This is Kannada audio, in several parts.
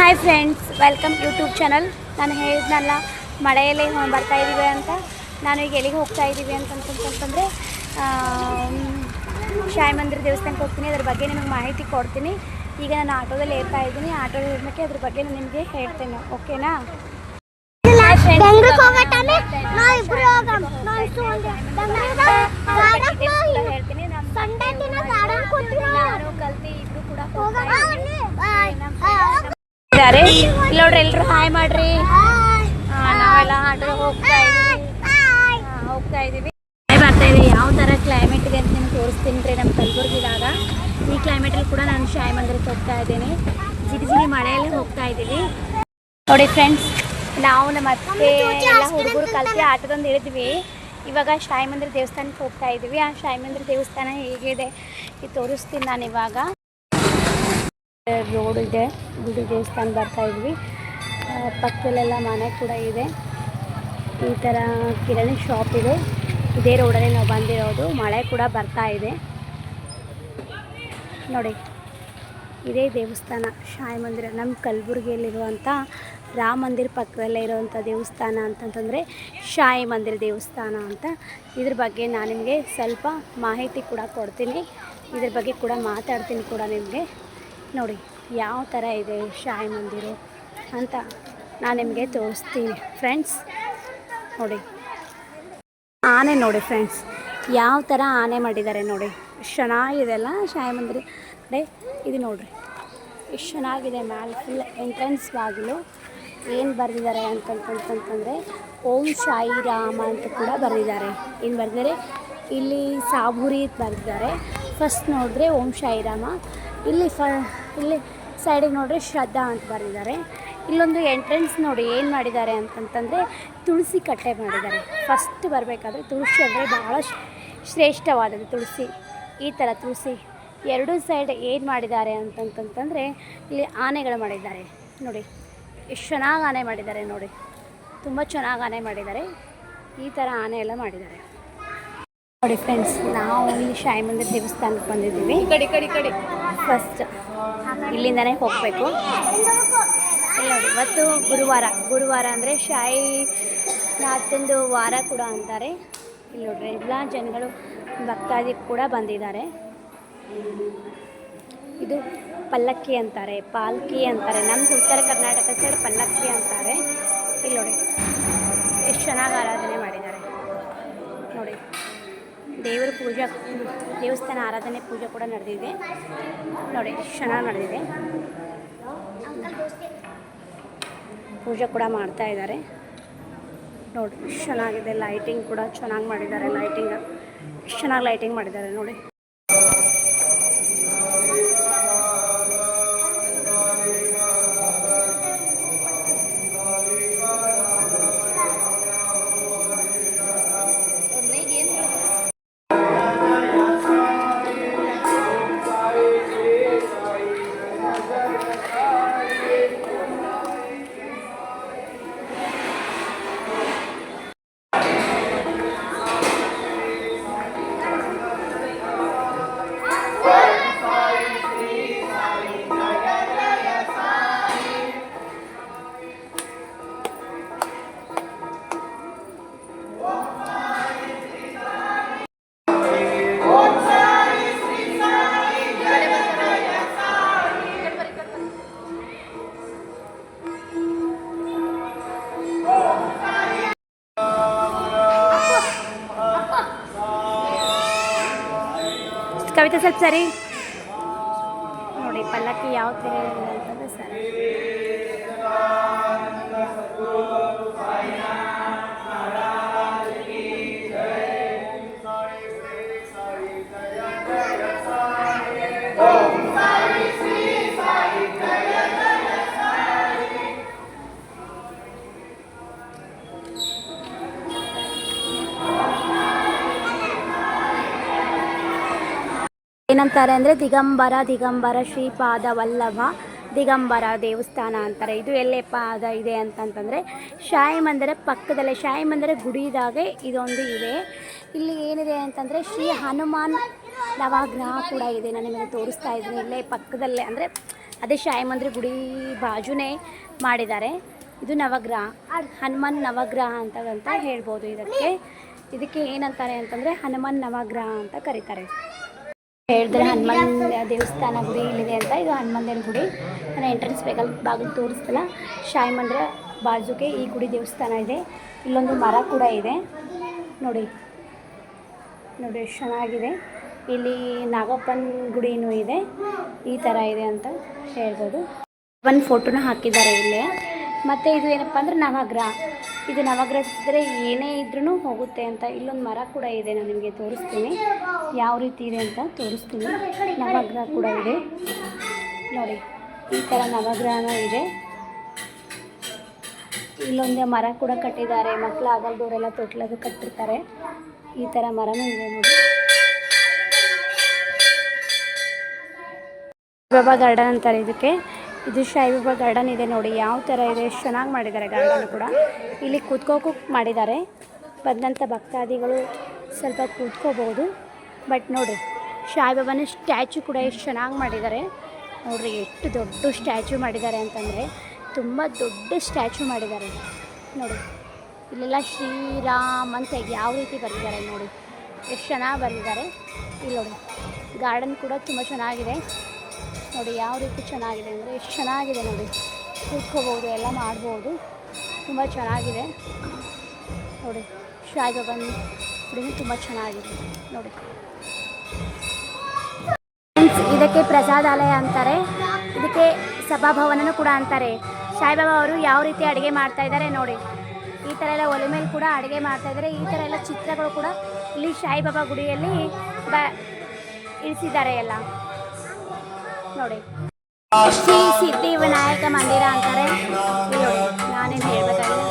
Hi friends, welcome YouTube channel. ನಾನು ಹೇಳಿದ್ನಲ್ಲ ಮಳೆಯಲ್ಲಿ ಬರ್ತಾ ಇದ್ದೀವಿ ಅಂತ. ನಾನು ಈಗ ಎಲ್ಲಿಗೆ ಹೋಗ್ತಾ ಇದ್ದೀವಿ ಅಂತಂತಂದರೆ ಶಾಯಿ ಮಂದಿರ ದೇವಸ್ಥಾನಕ್ಕೆ ಹೋಗ್ತೀನಿ. ಅದ್ರ ಬಗ್ಗೆ ನಿಮಗೆ ಮಾಹಿತಿ ಕೊಡ್ತೀನಿ. ಈಗ ನಾನು ಆಟೋದಲ್ಲಿ ಏರ್ತಾ ಇದ್ದೀನಿ. ಆಟೋದಲ್ಲಿ ಏರ್ಮಕ್ಕೆ ಅದ್ರ ಬಗ್ಗೆ ನಾನು ನಿಮಗೆ ಹೇಳ್ತೇನೆ, ಓಕೆನಾ? ಹೇಳ್ತೀನಿ. ನಾನು ಕಲ್ತಿ ಇಬ್ರು ಕೂಡ ಇಲ್ಲಿ ನೋಡ್ರಿ, ಎಲ್ರು ಹಾಯ್ ಮಾಡ್ರಿ. ನಾವೆಲ್ಲ ಆಟೋ ಹೋಗ್ತಾ ಇದೀವಿ. ಬರ್ತಾ ಇದೆ. ಯಾವ ಥರ ಕ್ಲೈಮೇಟ್ ಇದೆ ಅಂತ ನಿಮ್ಗೆ ತೋರಿಸ್ತೀನಿ ರೀ. ನಮ್ಮ ಕಲಬುರ್ಗಿದಾಗ ಈ ಕ್ಲೈಮೇಟಲ್ಲಿ ಕೂಡ ನಾನು ಶಾಯಿ ಮಂದಿರಕ್ಕೆ ಹೋಗ್ತಾ ಇದ್ದೀನಿ. ಜಿಗಿ ಮಳೆಯಲ್ಲಿ ಹೋಗ್ತಾ ಇದ್ದೀವಿ. ನೋಡಿ ಫ್ರೆಂಡ್ಸ್, ನಾವು ನಮ್ಮ ಅತ್ತೆ ಎಲ್ಲ ಹುಡುಗರು ಕಲ್ತಿ ಆಟೋದೊಂದು ಇಳಿದ್ವಿ. ಇವಾಗ ಶಾಯಿ ಮಂದಿರ ದೇವಸ್ಥಾನಕ್ಕೆ ಹೋಗ್ತಾ ಇದ್ದೀವಿ. ಆ ಶಾಯಿ ಮಂದಿರ ದೇವಸ್ಥಾನ ಹೇಗಿದೆ ಇದು ತೋರಿಸ್ತೀನಿ ನಾನು. ಇವಾಗ ರೋಡ್ ಇದೆ, ಗುಡಿ ದೇವಸ್ಥಾನ ಬರ್ತಾ ಇದ್ವಿ. ಪಕ್ಕದಲ್ಲೆಲ್ಲ ಮನೆ ಕೂಡ ಇದೆ. ಈ ಥರ ಕಿರಾಣಿ ಶಾಪ್ ಇದೆ. ಇದೇ ರೋಡಲ್ಲಿ ನಾವು ಬಂದಿರೋದು. ಮಳೆ ಕೂಡ ಬರ್ತಾ ಇದೆ ನೋಡಿ. ಇದೇ ದೇವಸ್ಥಾನ ಶಾಯಿ ಮಂದಿರ. ನಮ್ಮ ಕಲಬುರ್ಗಿಯಲ್ಲಿರುವಂಥ ರಾಮ ಮಂದಿರ ಪಕ್ಕದಲ್ಲೇ ಇರುವಂಥ ದೇವಸ್ಥಾನ ಅಂತಂತಂದರೆ ಶಾಯಿ ಮಂದಿರ ದೇವಸ್ಥಾನ ಅಂತ. ಇದ್ರ ಬಗ್ಗೆ ನಾನು ನಿಮಗೆ ಸ್ವಲ್ಪ ಮಾಹಿತಿ ಕೂಡ ಕೊಡ್ತೀನಿ. ಇದ್ರ ಬಗ್ಗೆ ಕೂಡ ಮಾತಾಡ್ತೀನಿ ಕೂಡ ನಿಮಗೆ. ನೋಡಿ ಯಾವ ಥರ ಇದೆ ಶಾಯಿ ಮಂದಿರ ಅಂತ ನಾನು ನಿಮಗೆ ತೋರಿಸ್ತೀನಿ ಫ್ರೆಂಡ್ಸ್. ನೋಡಿ ಆನೆ ನೋಡಿ ಫ್ರೆಂಡ್ಸ್, ಯಾವ ಥರ ಆನೆ ಮಾಡಿದ್ದಾರೆ ನೋಡಿ. ಎಷ್ಟು ಚೆನ್ನಾಗಿದೆ ಅಲ್ಲ ಶಾಯಿ ಮಂದಿರ ಕಡೆ. ಇದು ನೋಡಿರಿ ಎಷ್ಟು ಚೆನ್ನಾಗಿದೆ. ಮ್ಯಾಲೆ ಫುಲ್ ಎಂಟ್ರೆನ್ಸ್ ಬಾಗಿಲು ಏನು ಬರೆದಿದ್ದಾರೆ ಅಂತಂತಂತಂದರೆ ಓಂ ಶಾಯಿ ರಾಮ ಅಂತ ಕೂಡ ಬರೆದಿದ್ದಾರೆ. ಏನು ಬರೆದಿದ್ದಾರೆ ಇಲ್ಲಿ ಸಾಬೂರಿ ಬರೆದಿದ್ದಾರೆ. ಫಸ್ಟ್ ನೋಡಿದ್ರೆ ಓಂ ಶಾಯಿ ರಾಮ, ಇಲ್ಲಿ ಸೈಡಿಗೆ ನೋಡಿದ್ರೆ ಶ್ರದ್ಧಾ ಅಂತ ಬರೆದಿದ್ದಾರೆ. ಇಲ್ಲೊಂದು ಎಂಟ್ರೆನ್ಸ್ ನೋಡಿ ಏನು ಮಾಡಿದ್ದಾರೆ ಅಂತಂತಂದರೆ ತುಳಸಿ ಕಟ್ಟೆ ಮಾಡಿದ್ದಾರೆ. ಫಸ್ಟ್ ಬರಬೇಕಾದ್ರೆ ತುಳಸಿ ಅಂದರೆ ಭಾಳ ಶ್ರೇಷ್ಠವಾದದ್ದು ತುಳಸಿ. ಈ ಥರ ತುಳಸಿ ಎರಡೂ ಸೈಡ್ ಏನು ಮಾಡಿದ್ದಾರೆ ಅಂತಂತಂದರೆ ಇಲ್ಲಿ ಆನೆಗಳು ಮಾಡಿದ್ದಾರೆ ನೋಡಿ. ಎಷ್ಟು ಚೆನ್ನಾಗಿ ಆನೆ ಮಾಡಿದ್ದಾರೆ ನೋಡಿ. ತುಂಬ ಚೆನ್ನಾಗಿ ಆನೆ ಮಾಡಿದ್ದಾರೆ. ಈ ಥರ ಆನೆ ಎಲ್ಲ ಮಾಡಿದ್ದಾರೆ ನೋಡಿ ಫ್ರೆಂಡ್ಸ್. ನಾವು ಇಲ್ಲಿ ಶಾಯಿ ಮಂದಿರ ದೇವಸ್ಥಾನಕ್ಕೆ ಬಂದಿದ್ದೀವಿ. ಕಡೆ ಫಸ್ಟ್ ಇಲ್ಲಿಂದನೇ ಹೋಗಬೇಕು. ಇಲ್ಲಿ ನೋಡಿ, ಇವತ್ತು ಗುರುವಾರ ಅಂದರೆ ಶಾಯಿ ನಾಥಂದು ವಾರ ಕೂಡ ಅಂತಾರೆ. ಇಲ್ಲಿ ನೋಡ್ರಿ ಎಲ್ಲ ಜನಗಳು ಭಕ್ತಾದಿ ಕೂಡ ಬಂದಿದ್ದಾರೆ. ಇದು ಪಲ್ಲಕ್ಕಿ ಅಂತಾರೆ, ಪಾಲ್ಕಿ ಅಂತಾರೆ. ನಮ್ಮ ಉತ್ತರ ಕರ್ನಾಟಕ ಸೈಡ್ ಪಲ್ಲಕ್ಕಿ ಅಂತಾರೆ. ಇಲ್ಲಿ ನೋಡಿ ಎಷ್ಟು ಚೆನ್ನಾಗಿ ಆರಾಧನೆ ಮಾಡಿದ್ದಾರೆ ನೋಡಿ. ದೇವರ ಪೂಜೆ, ದೇವಸ್ಥಾನ ಆರಾಧನೆ ಪೂಜೆ ಕೂಡ ನಡೆದಿದೆ ನೋಡಿ. ಎಷ್ಟು ಚೆನ್ನಾಗಿ ನಡೆದಿದೆ. ಪೂಜೆ ಕೂಡ ಮಾಡ್ತಾ ಇದ್ದಾರೆ ನೋಡಿ. ಎಷ್ಟು ಚೆನ್ನಾಗಿದೆ. ಲೈಟಿಂಗ್ ಕೂಡ ಚೆನ್ನಾಗಿ ಮಾಡಿದ್ದಾರೆ. ಲೈಟಿಂಗ್ ಎಷ್ಟು ಚೆನ್ನಾಗಿ ಲೈಟಿಂಗ್ ಮಾಡಿದ್ದಾರೆ ನೋಡಿ. ಕವಿತೆ ಸ್ವಲ್ಪ ಸರಿ ನೋಡಿ. ಪಲ್ಲಕ್ಕಿ ಯಾವ ಥರ ಇದೆ ಅಂತಂದರೆ ಸರಿ. ಏನಂತಾರೆ ಅಂದರೆ ದಿಗಂಬರ ಶ್ರೀಪಾದ ವಲ್ಲಭ ದಿಗಂಬರ ದೇವಸ್ಥಾನ ಅಂತಾರೆ. ಇದು ಎಲ್ಲಪ್ಪ ಇದೆ ಅಂತಂತಂದರೆ ಶಾಯಿ ಮಂದಿರ ಪಕ್ಕದಲ್ಲೇ, ಶಾಯಿ ಮಂದಿರ ಗುಡಿದಾಗೆ ಇದೊಂದು ಇದೆ. ಇಲ್ಲಿ ಏನಿದೆ ಅಂತಂದರೆ ಶ್ರೀ ಹನುಮಾನ್ ನವಗ್ರಹ ಕೂಡ ಇದೆ. ನಾನು ನಿಮಗೆ ತೋರಿಸ್ತಾ ಇದ್ದೀನಿ. ಇಲ್ಲೇ ಪಕ್ಕದಲ್ಲೇ ಅಂದರೆ ಅದೇ ಶಾಯಿ ಮಂದಿರ ಗುಡಿ ಬಾಜುನೇ ಮಾಡಿದ್ದಾರೆ. ಇದು ನವಗ್ರಹ, ಹನುಮನ್ ನವಗ್ರಹ ಅಂತ ಹೇಳ್ಬೋದು. ಇದಕ್ಕೆ ಏನಂತಾರೆ ಅಂತಂದರೆ ಹನುಮನ್ ನವಗ್ರಹ ಅಂತ ಕರೀತಾರೆ. ಹೇಳಿದ್ರೆ ಹನುಮನ್ ದೇವಸ್ಥಾನ ಗುಡಿ ಇಲ್ಲಿದೆ ಅಂತ. ಇದು ಹನುಮನ್ ದೇವ್ರ ಗುಡಿ. ನಾನು ಎಂಟ್ರೆನ್ಸ್ ಬಾಗಿಲು ತೋರಿಸ್ತಲ್ಲ, ಶಾಯಿ ಮಂದಿರ ಬಾಜುಗೆ ಈ ಗುಡಿ ದೇವಸ್ಥಾನ ಇದೆ. ಇಲ್ಲೊಂದು ಮರ ಕೂಡ ಇದೆ ನೋಡಿ ಎಷ್ಟು ಚೆನ್ನಾಗಿದೆ. ಇಲ್ಲಿ ನಾಗಪ್ಪನ ಗುಡಿನೂ ಇದೆ. ಈ ಥರ ಇದೆ ಅಂತ ಹೇಳ್ಬೋದು. ಒಂದು ಫೋಟೋನ ಹಾಕಿದ್ದಾರೆ ಇಲ್ಲೇ. ಮತ್ತು ಇದು ಏನಪ್ಪ ಅಂದರೆ ನವಗ್ರಹ. ಇದು ನವಗ್ರಹ ಇದ್ದರೆ ಏನೇ ಇದ್ರೂ ಹೋಗುತ್ತೆ ಅಂತ. ಇಲ್ಲೊಂದು ಮರ ಕೂಡ ಇದೆ, ನಾನು ನಿಮಗೆ ತೋರಿಸ್ತೀನಿ ಯಾವ ರೀತಿ ಇದೆ ಅಂತ ತೋರಿಸ್ತೀನಿ. ನವಗ್ರಹ ಕೂಡ ಇದೆ ನೋಡಿ, ಈ ಥರ ನವಗ್ರಹನೂ ಇದೆ. ಇಲ್ಲೊಂದು ಮರ ಕೂಡ ಕಟ್ಟಿದ್ದಾರೆ. ಮಕ್ಕಳು ಆಗಲ್ದವರೆಲ್ಲ ತೊಟ್ಲದು ಕಟ್ಟಿರ್ತಾರೆ. ಈ ಥರ ಮರನೂ ಇದೆ ನೋಡಿ. ಬಾಬಾ ಗಾರ್ಡನ್ ಅಂತಾರೆ ಇದಕ್ಕೆ. ಇದು ಸಾಯಿಬಾಬಾ ಗಾರ್ಡನ್ ಇದೆ ನೋಡಿ, ಯಾವ ಥರ ಇದೆ, ಎಷ್ಟು ಚೆನ್ನಾಗಿ ಮಾಡಿದ್ದಾರೆ ಗಾರ್ಡನ್ ಕೂಡ. ಇಲ್ಲಿ ಕೂತ್ಕೋಕ್ಕೂ ಮಾಡಿದ್ದಾರೆ. ಬಂದಂಥ ಭಕ್ತಾದಿಗಳು ಸ್ವಲ್ಪ ಕೂತ್ಕೋಬೋದು. ಬಟ್ ನೋಡಿ ಸಾಯಿಬಾಬಾನ ಸ್ಟ್ಯಾಚು ಕೂಡ ಎಷ್ಟು ಚೆನ್ನಾಗಿ ಮಾಡಿದ್ದಾರೆ ನೋಡಿರಿ. ಎಷ್ಟು ದೊಡ್ಡ ಸ್ಟ್ಯಾಚು ಮಾಡಿದ್ದಾರೆ ಅಂತಂದರೆ ತುಂಬ ದೊಡ್ಡ ಸ್ಟ್ಯಾಚು ಮಾಡಿದ್ದಾರೆ ನೋಡಿ. ಇಲ್ಲೆಲ್ಲ ಶ್ರೀರಾಮ್ ಅಂತ ಯಾವ ರೀತಿ ಬರೆದಿದ್ದಾರೆ ನೋಡಿ, ಎಷ್ಟು ಚೆನ್ನಾಗಿ ಬರೆದಿದ್ದಾರೆ. ಇಲ್ಲಿ ನೋಡಿ ಗಾರ್ಡನ್ ಕೂಡ ತುಂಬ ಚೆನ್ನಾಗಿದೆ ನೋಡಿ, ಯಾವ ರೀತಿ ಚೆನ್ನಾಗಿದೆ ಅಂದರೆ ಎಷ್ಟು ಚೆನ್ನಾಗಿದೆ ನೋಡಿ. ಕೂತ್ಕೋಬೋದು, ಎಲ್ಲ ಮಾಡ್ಬೋದು, ತುಂಬ ಚೆನ್ನಾಗಿದೆ ನೋಡಿ. ಸಾಯಿಬಾಬಾನ ಗುಡಿನೂ ತುಂಬ ಚೆನ್ನಾಗಿದೆ ನೋಡಿ. ಇದಕ್ಕೆ ಪ್ರಸಾದಾಲಯ ಅಂತಾರೆ. ಇದಕ್ಕೆ ಸಭಾಭವನನೂ ಕೂಡ ಅಂತಾರೆ. ಸಾಯಿಬಾಬಾ ಅವರು ಯಾವ ರೀತಿ ಅಡುಗೆ ಮಾಡ್ತಾಯಿದ್ದಾರೆ ನೋಡಿ. ಈ ಥರ ಎಲ್ಲ ಒಲೆ ಮೇಲೆ ಕೂಡ ಅಡುಗೆ ಮಾಡ್ತಾಯಿದ್ದಾರೆ. ಈ ಥರ ಎಲ್ಲ ಚಿತ್ರಗಳು ಕೂಡ ಇಲ್ಲಿ ಸಾಯಿಬಾಬಾ ಗುಡಿಯಲ್ಲಿ ಇಳಿಸಿದ್ದಾರೆ ಎಲ್ಲ ನೋಡಿ. ಶ್ರೀ ಸಿದ್ಧಿ ವಿನಾಯಕ ಮಂದಿರ ಅಂತಾರೆ ನೋಡಿ. ನಾನೇನು ಹೇಳ್ಬೇಕಾಗಿಲ್ಲ.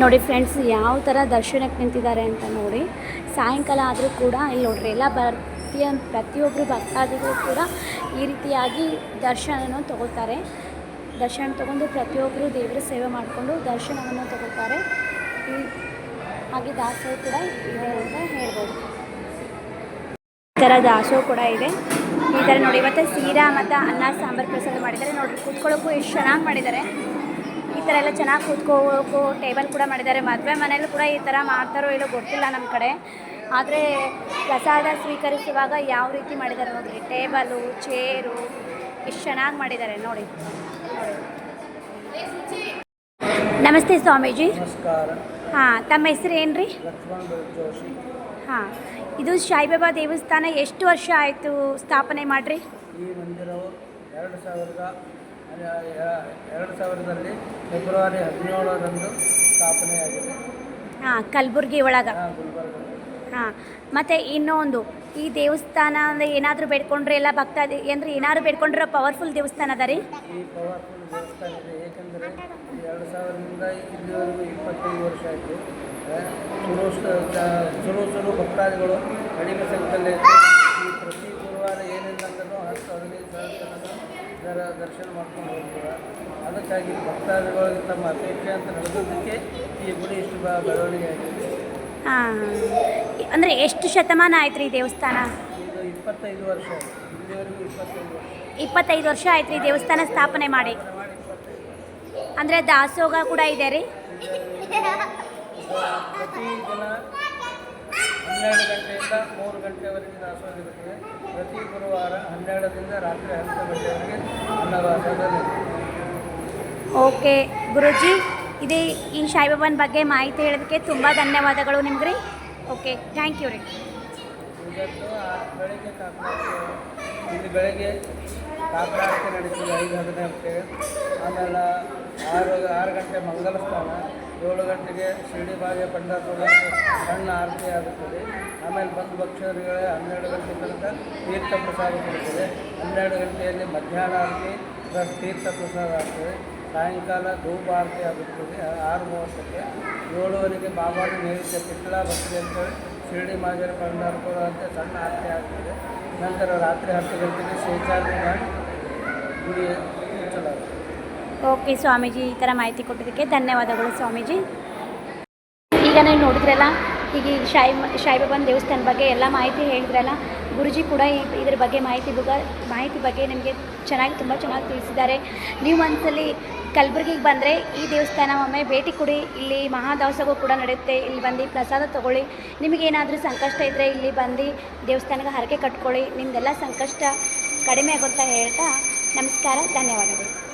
ನೋಡಿ ಫ್ರೆಂಡ್ಸ್, ಯಾವ ಥರ ದರ್ಶನಕ್ಕೆ ನಿಂತಿದ್ದಾರೆ ಅಂತ ನೋಡಿ. ಸಾಯಂಕಾಲ ಆದರೂ ಕೂಡ ಇಲ್ಲಿ ನೋಡ್ರಿ ಎಲ್ಲ ಪ್ರತಿಯೊಬ್ಬರು ಭಕ್ತಾದಿಗಳು ಕೂಡ ಈ ರೀತಿಯಾಗಿ ದರ್ಶನವನ್ನು ತಗೋತಾರೆ. ದರ್ಶನ ತಗೊಂಡು ಪ್ರತಿಯೊಬ್ಬರು ದೇವರ ಸೇವೆ ಮಾಡಿಕೊಂಡು ದರ್ಶನವನ್ನು ತಗೋತಾರೆ. ಹಾಗೆ ದಾಸೋಹ ಕೂಡ ಇದೆ ಅಂತ ಹೇಳ್ಬೋದು. ಈ ಥರ ದಾಸೋಹ ಕೂಡ ಇದೆ. ಈ ಥರ ನೋಡಿ ಇವತ್ತು ಸೀರಾ ಮತ್ತು ಅನ್ನ ಸಾಂಬಾರು ಪ್ರಸಾದ ಮಾಡಿದ್ದಾರೆ ನೋಡಿರಿ. ಕೂತ್ಕೊಳ್ಳೋಕ್ಕೂ ಎಷ್ಟು ಚೆನ್ನಾಗಿ ಮಾಡಿದ್ದಾರೆ. ಈ ಥರ ಎಲ್ಲ ಚೆನ್ನಾಗಿ ಕೂತ್ಕೋಬೇಕು. ಟೇಬಲ್ ಕೂಡ ಮಾಡಿದ್ದಾರೆ. ಮದುವೆ ಮನೇಲೂ ಕೂಡ ಈ ಥರ ಮಾಡ್ತಾರೋ ಇಲ್ಲೋ ಗೊತ್ತಿಲ್ಲ ನಮ್ಮ ಕಡೆ. ಆದರೆ ಪ್ರಸಾದ ಸ್ವೀಕರಿಸುವಾಗ ಯಾವ ರೀತಿ ಮಾಡಿದ್ದಾರೆ ನೋಡಿರಿ. ಟೇಬಲು, ಚೇರು ಎಷ್ಟು ಚೆನ್ನಾಗಿ ಮಾಡಿದ್ದಾರೆ ನೋಡಿ. ನಮಸ್ತೆ ಸ್ವಾಮೀಜಿ. ಹಾಂ, ತಮ್ಮ ಹೆಸರು ಏನು ರೀ? ಹಾಂ, ಇದು ಸಾಯಿಬಾಬಾ ದೇವಸ್ಥಾನ ಎಷ್ಟು ವರ್ಷ ಆಯಿತು ಸ್ಥಾಪನೆ ಮಾಡಿರಿ? ಈ ಮಂದಿರವು 2000ರಲ್ಲಿ ಫೆಬ್ರವರಿ 17ರಂದು ಸ್ಥಾಪನೆಯಾಗಿದೆ. ಹಾಂ, ಕಲಬುರ್ಗಿ ಒಳಗೆ. ಹಾಂ, ಮತ್ತು ಇನ್ನೊಂದು ಈ ದೇವಸ್ಥಾನ ಅಂದರೆ ಏನಾದರೂ ಬೇಡ್ಕೊಂಡ್ರೆ ಎಲ್ಲ ಭಕ್ತಾದಿ ಅಂದರೆ ಏನಾದ್ರು ಬೇಡ್ಕೊಂಡ್ರೆ ಪವರ್ಫುಲ್ ದೇವಸ್ಥಾನ ಅದ ರೀ? ಈ ಪವರ್ಫುಲ್ ದೇವಸ್ಥಾನ ಇದೆ. ಏಕೆಂದರೆ 2000ರಿಂದ ಇಲ್ಲಿವರೆಗೂ 25 ವರ್ಷ ಆಯಿತು. ಸುರು ಭಕ್ತಾದಿಗಳು ಕಡಿಮೆ ಸಂಖ್ಯೆಯಲ್ಲಿ ಈ ಪ್ರತಿ ಗುರುವಾರ ಏನಿಲ್ಲ ಅಂತಲೂ 10-15 ಸಾವಿರ ಇದರ ದರ್ಶನ ಮಾಡ್ಕೊಂಡು ಹೋಗ್ತಾರೆ. ಅದಕ್ಕಾಗಿ ಭಕ್ತಾದಿಗಳಿಗೆ ತಮ್ಮ ಅಪೇಕ್ಷೆ ಅಂತ ನಡೆದೋದಕ್ಕೆ ಈ ಗುಡಿ ಇಷ್ಟು ಬೆಳವಣಿಗೆ ಆಗಿದೆ. ಹಾಂ, ಅಂದರೆ ಎಷ್ಟು ಶತಮಾನ ಆಯ್ತು ರೀ ದೇವಸ್ಥಾನ? ಇದು 25 ವರ್ಷ. ಇಲ್ಲಿವರೆಗೂ 25 ವರ್ಷ ಆಯ್ತು ರೀ ದೇವಸ್ಥಾನ ಸ್ಥಾಪನೆ ಮಾಡಿ. ಅಂದರೆ ದಾಸೋಹ ಕೂಡ ಇದೆ ರೀ? ಪ್ರತಿ ದಿನ 12 ಗಂಟೆಯಿಂದ 3 ಗಂಟೆವರೆಗೆ ದಾಸೋಹ ಇರುತ್ತದೆ. ಪ್ರತಿ ಗುರುವಾರ 12ರಿಂದ ರಾತ್ರಿ 10 ಗಂಟೆವರೆಗೆ ಅನ್ನದಾಸೋಹ. ಓಕೆ ಗುರೂಜಿ, ಇದೇ ಈ ಸಾಯಿಬಾಬಾನ ಬಗ್ಗೆ ಮಾಹಿತಿ ಹೇಳೋದಕ್ಕೆ ತುಂಬ ಧನ್ಯವಾದಗಳು ನಿಮ್ಗೆ ರೀ. ಓಕೆ, ಥ್ಯಾಂಕ್ ಯು ರೀ. ಇವತ್ತು ಬೆಳಗ್ಗೆ ಇಲ್ಲಿ ಬೆಳಗ್ಗೆ ಕಾಕರಾರತಿ ನಡೀತದೆ 5:15ಕ್ಕೆ. ಆಮೇಲೆ 6 ಗಂಟೆ ಮಂಗಲ ಸ್ನಾನ, 7 ಗಂಟೆಗೆ ಶಿರಡಿ ಬಾಗೆ ಪಂಡರಪುರ ಸಣ್ಣ ಆರತಿ ಆಗುತ್ತದೆ. ಆಮೇಲೆ ಬಂದು ಭಕ್ತರಿಗೆ 12 ಗಂಟೆ ತನಕ ತೀರ್ಥ ಪ್ರಸಾದ ಕೊಡುತ್ತದೆ. 12 ಗಂಟೆಯಲ್ಲಿ ಮಧ್ಯಾಹ್ನ ಆರತಿ ಪ್ಲಸ್ ತೀರ್ಥ ಪ್ರಸಾದ ಆಗ್ತದೆ. ಸಾಯಂಕಾಲ ಧೂಪ ಆರತಿ ಆಗುತ್ತದೆ 6:30ಕ್ಕೆ. 7:15ಗೆ ಬಾಬಾನ ನೈವೇದ್ಯ ಪಿಟ್ಲ ಭಕ್ತಿ ಅಂತೇಳಿ ಶಿರಡಿ ಮಾಜರ ಪಂಡರಪುರ ಅಂತ ಸಣ್ಣ ಆರತಿ ಆಗ್ತದೆ. ನಂತರ ರಾತ್ರಿ 10 ಗಂಟೆಗೆ ಶೇಷಾದ್ರಿ ಮಾಡಿ ಗುಡಿ ಮುಚ್ಚಲಾಗುತ್ತೆ. ಓಕೆ ಸ್ವಾಮೀಜಿ, ಈ ಥರ ಮಾಹಿತಿ ಕೊಟ್ಟಿದ್ದಕ್ಕೆ ಧನ್ಯವಾದಗಳು ಸ್ವಾಮೀಜಿ. ಈಗ ನೀವು ನೋಡಿದ್ರಲ್ಲ, ಈಗ ಈ ಸಾಯಿಬಾಬಾನ ದೇವಸ್ಥಾನ ಬಗ್ಗೆ ಎಲ್ಲ ಮಾಹಿತಿ ಹೇಳಿದ್ರಲ್ಲ. ಗುರುಜಿ ಕೂಡ ಇದ್ರ ಬಗ್ಗೆ ಮಾಹಿತಿ ಬಗ್ಗೆ ನಿಮಗೆ ತುಂಬ ಚೆನ್ನಾಗಿ ತಿಳಿಸಿದ್ದಾರೆ. ನೀವು ಒಂದ್ಸಲಿ ಕಲಬುರಗಿಗೆ ಬಂದರೆ ಈ ದೇವಸ್ಥಾನ ಒಮ್ಮೆ ಭೇಟಿ ಕೊಡಿ. ಇಲ್ಲಿ ಮಹಾದಾಸೋಹ ಕೂಡ ನಡೆಯುತ್ತೆ. ಇಲ್ಲಿ ಬಂದು ಪ್ರಸಾದ ತೊಗೊಳ್ಳಿ. ನಿಮಗೇನಾದರೂ ಸಂಕಷ್ಟ ಇದ್ದರೆ ಇಲ್ಲಿ ಬಂದು ದೇವಸ್ಥಾನಕ್ಕೆ ಹರಕೆ ಕಟ್ಕೊಳ್ಳಿ. ನಿಮ್ಮದೆಲ್ಲ ಸಂಕಷ್ಟ ಕಡಿಮೆ ಆಗುತ್ತಾ ಹೇಳ್ತಾ ನಮಸ್ಕಾರ, ಧನ್ಯವಾದಗಳು.